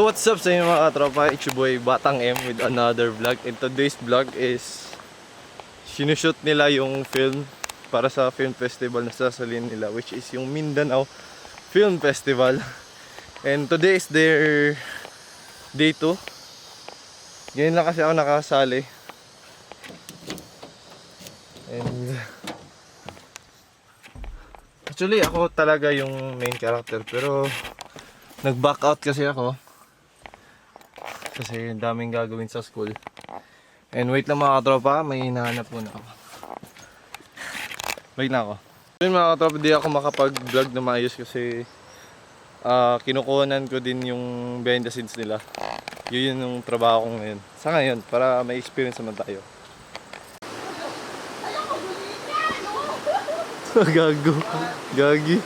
So what's up sa inyo mga katropa? It's your boy Batang M with another vlog. And today's vlog is sinushoot nila yung film para sa film festival na sasalin nila, which is yung Mindanao Film Festival. And today is their day 2. Ngayon lang kasi ako nakasali. And actually ako talaga yung main character, pero nag-back out kasi ako kasi daming gagawin sa school. And wait lang mga katropa, may hinahanap muna ako. Wait lang ako. Yun mga katropa, di ako makapag-vlog na maayos kasi kinukuhanan ko din yung behind the scenes nila. Yun yung trabaho ko ngayon. Sa ngayon, para may experience naman tayo. Gago. Gagi.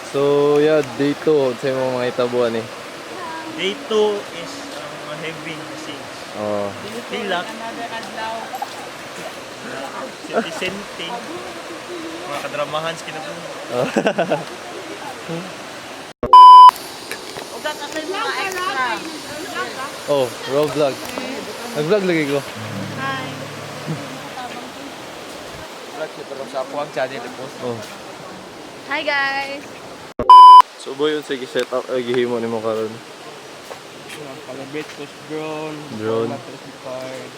So yeah, day 2. Sa'yo mo mga itabuan eh. Day 2 is heavy scenes. Oh. Hilak. Senting. Mga kadramahan skin po. Oh, raw vlog. Nag-vlog lagi ko. Hi. Vlog siya pero sa Akuang channel po. Oh. Hi guys. So boy, yun sige set up ay gihimo nimo karon. Calibrate ko drone. Drone. Card.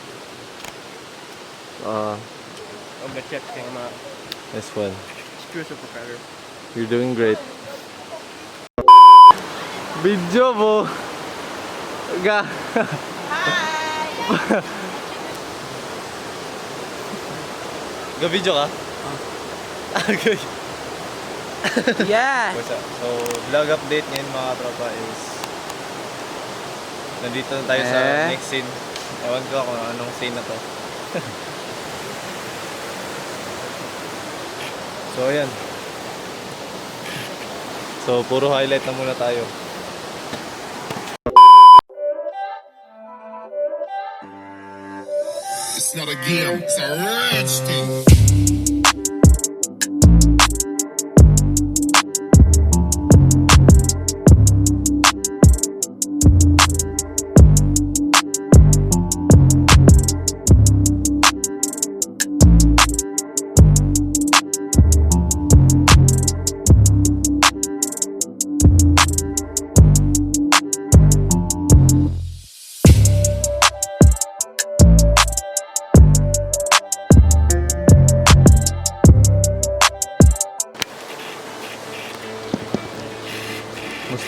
On the chat kay ma. Nice one. Screw sa propeller. You're doing great. Video mo. Ga. Hi. Ga-video ka? Okay. Yeah. So, vlog update ngayon mga tropa is nandito na tayo sa next scene. Ewan ko kung anong scene na to. So, ayan. So, puro highlight na muna tayo. It's not a game, it's a rich thing.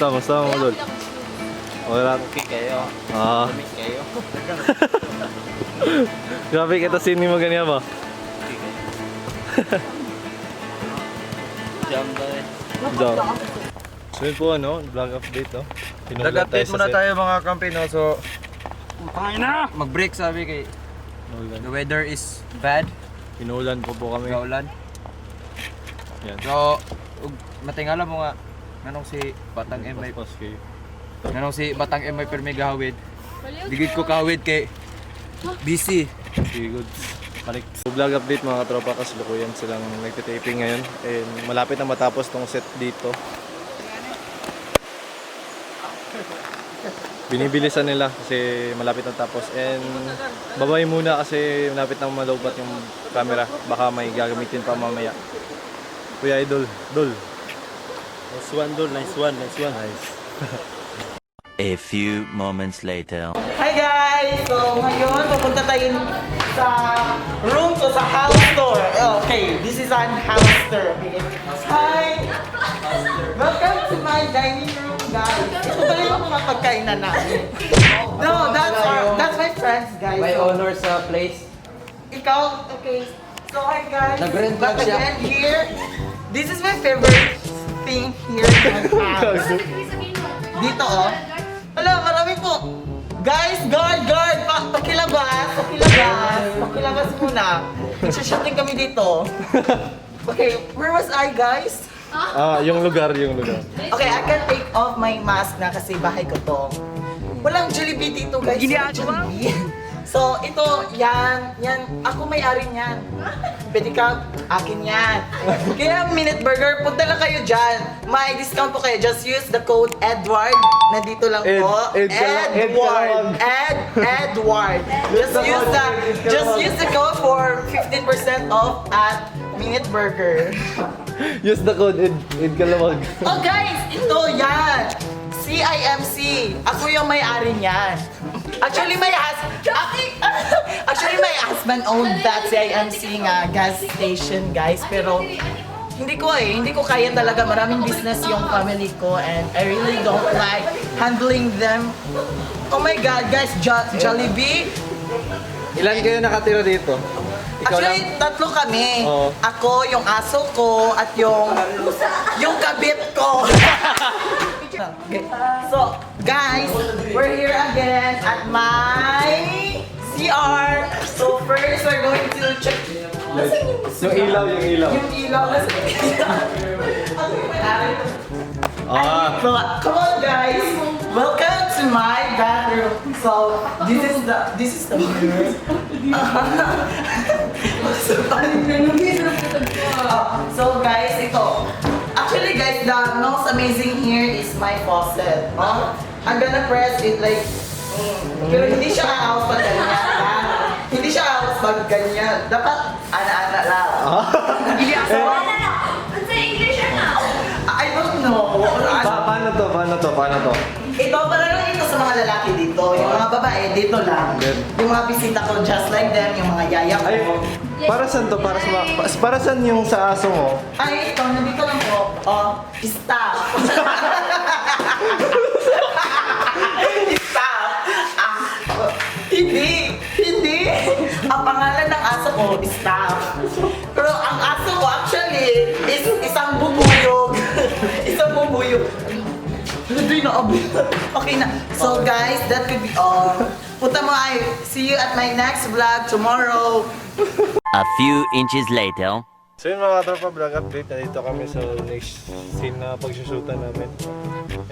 Musta mga lol? Wala. Okay kayo. Lamig kayo. Grabe kita scene mo ganyan ba? Okay kayo. Jam tayo. Jam. So yun po ano, vlog update no? Vlog update muna tayo mga kampi no. So mag-break sabi kay the weather is bad. Pinulan po kami. Gaulan. Yan. So matingala mo nga nanong si Batang M may nanong si Batang M may permi gahawid. Digid ko kahawid kay busy. Okay, good. Balik. So, vlog update mga katropa, kasalukuyan silang nagtitaping ngayon. And malapit na matapos tong set dito. Binibilisan nila kasi malapit na tapos. And babay muna kasi malapit na malaubat yung camera. Baka may gagamitin pa mamaya. Kuya Idol, Dol. Nice one, Dol. Nice one. Nice. A few moments later. Hi guys! So ngayon, pupunta tayo sa room to sa house tour. Okay, this is an house tour. Okay. Hi! Welcome to my dining room, guys. Ito pala yung mga pagkainan namin. No, that's my friends, guys. May honor sa place. Ikaw, okay. So hi guys, Nag-rent back lang siya. again here. This is my favorite thing here in my house. Dito oh. Wala, marami po. Guys, guard! Pakilabas muna. Shooting kami dito. Okay, where was I, guys? Yung lugar. Okay, I can take off my mask na kasi bahay ko to. Walang Jollibee dito, guys. Jollibee. So, ito, yan, ako may-ari niyan. Pwede ka, akin yan. Kaya Minute Burger, punta lang kayo dyan. May discount po kayo. Just use the code Edward. Nandito lang po. Ed ka lang, Ed ka lang. Edward. Just use the code for 15% off at Minute Burger. Use the code Ed Kalawag. Oh guys, ito yan. CIMC. Ako yung may-ari niyan. Actually, my husband owned that CIMC nga gas station, guys. Pero hindi ko kaya talaga. Maraming business yung family ko and I really don't like handling them. Oh my God, guys, Jollibee. Ilan kayo nakatira dito? Ikaw Actually, lang? tatlo kami. Oo. Ako, yung aso ko, at yung kabit ko. Okay. So, guys, we're here again at my CR. So, first, we're going to check. Yung ilaw. Yung ilaw. So, come on, guys. Welcome to my bathroom. So, this is the mirror. So, guys, ito. Actually, guys, the most amazing here is my faucet. I'm gonna press it like, pero hindi siya out pag ganyan, ha? Hindi siya out pag ganyan. Dapat, ana-ana lang. I don't know. Paano to? Ito, para lang ito sa mga lalaki dito. Yung mga babae, dito lang. Yung mga bisita ko, just like them, yung mga yaya ko. Ay, para saan to? Para saan yung sa aso mo? Ay, ito, nandito lang po. Oh, staff. Staff. Hindi. Ang pangalan ng aso ko, staff. Pero ang aso ko actually is isang bubuyog. Isang bubuyog. Hindi na okay na. So guys, that could be all. Punta mo ay. See you at my next vlog tomorrow. A few inches later. So yun mga tropa, vlog update. Nandito kami sa next scene na pagsusutan namin.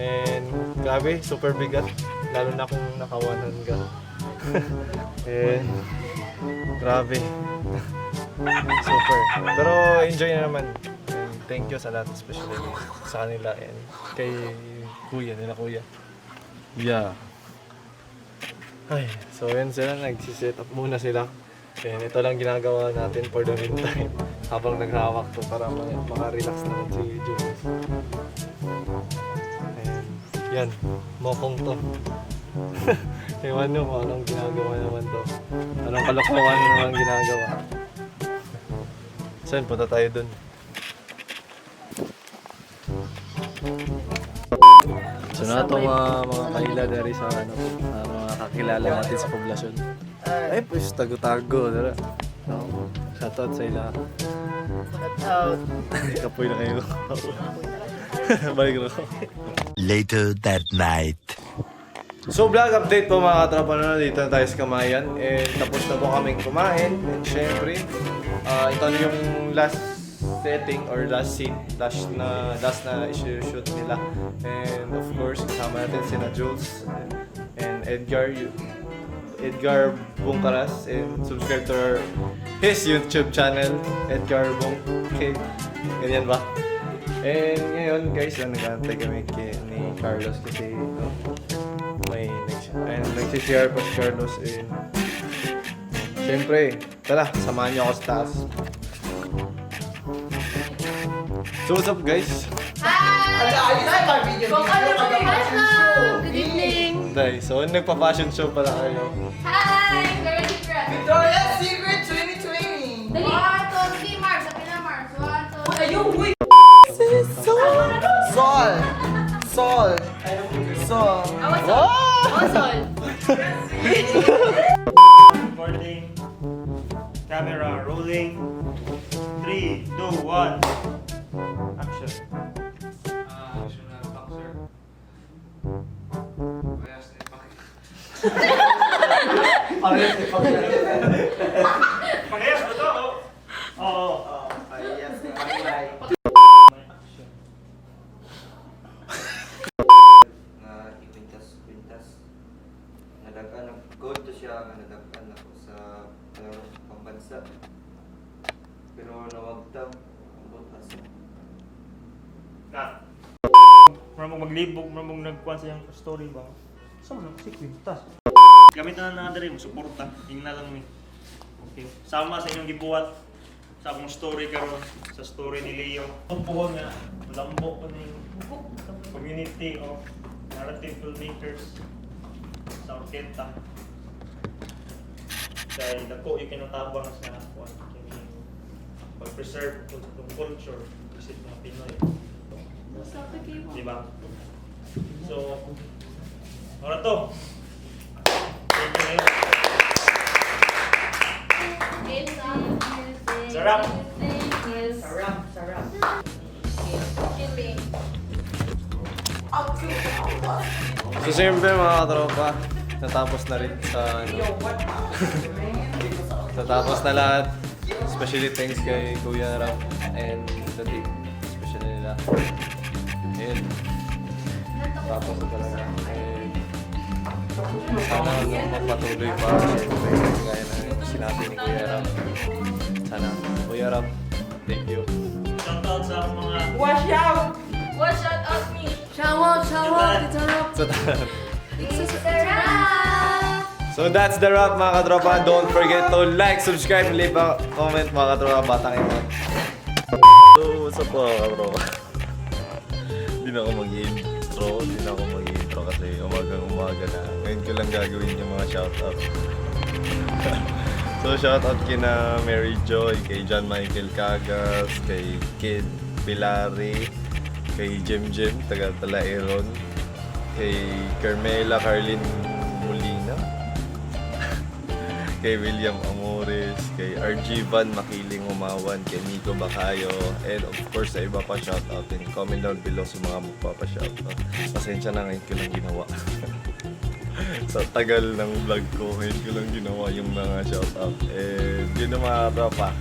And grabe, super bigat. Lalo na kung nakawanan ka. And grabe. Super. Pero enjoy na naman. And thank you sa lahat, especially sa kanila and kay Kuya, Kuya. Yeah. Ay, so yun sila, nagsiset up muna sila. And ito lang ginagawa natin for the meantime habang naghahawak to para maka-relax naman si Julius. And yan, mokong to. Ewan nyo kung anong ginagawa naman to. Anong kalokohan naman ginagawa. So yun, punta tayo dun. So na ito mga kaila dari sa mga kakilala natin sa poblasyon. Ay, pues tago-tago. Shoutout sa ila. Shoutout. Kapoy na kayo. Balik na ako. Later that night. So vlog update po mga katropa na dito na tayo sa Kamayan. And tapos na po kaming kumain. And syempre, ito na yung last setting or last scene, last na i-shoot nila. And of course, kasama natin sina Jules and Edgar Bungkaras, and subscribe to his YouTube channel, Edgar Bung. Okay, ganyan ba? And ngayon guys, nag-aantay kami ni Carlos kasi may nagsishare pa si Carlos. And siyempre, tara, samahan niyo ako sa taas. So what's up guys? Good evening. Day, so nagpa-fashion show pala kayo. Hi! Victoria's Secret. Victoria's Secret 2020. Dali. 1, 2, 3, Mars. Sabi na Mars. 1, 2, 3. Ayun, uy! Sol. Awas, Sol. Awas, Sol. Recording. Camera rolling. 3, 2, 1. Action. Action na boxer. Parehas ba to? Oo. Kwintas nadagan gold to siya nga nadagan na mo maglibog, mo nagkuhan sa iyang story ba? Saan mo si Quintas? Gamitan na natin rin, suporta. Yung na lang ni. Okay. Sama sa inyong gibuhat. Sa akong story karon, sa story ni Leo. Ang puhon nga, malambo ko na yung community of narrative filmmakers sa orkenta. Kaya dako yung kinutabang sa pag-preserve itong culture kasi mga Pinoy. Diba? So, wala to. Thank you ngayon. Sarap! Sarap. So siyempre mga katropa, natapos na rin sa natapos na lahat. Especially thanks kay Kuya Ram and the team. Especially nila. Ayun. Tapos na talaga. And sana magpatuloy pa. Siyempre, gaya na yung sinabi ni Kuya Ram. Sana. Kuya Ram, thank you. Shoutout sa mga Wash out! Watch out of me. Shower, it's a wrap. It's a wrap. So that's the wrap mga katropa. Don't forget to like, subscribe, and leave a comment mga katropa. Batang ina. So what's up mga katropa? Hindi na ako mag-intro kasi umaga na. Ngayon ko lang gagawin yung mga shoutout. So shoutout kina Mary Joy, kay John Michael Cagas, kay Kid Pilari, kay Jem taga Talaeron, kay Carmela Carlin Molina, kay William Amores, kay RG Van Makiling Umawan, kay Nico Bacayo, and of course sa iba pa shoutout din. Comment down below sa mga magpapa-shoutout. Pasensya na ngayon ko lang ginawa. Sa tagal ng vlog ko, ngayon ko lang ginawa yung mga shoutout. And yun na mga tropa.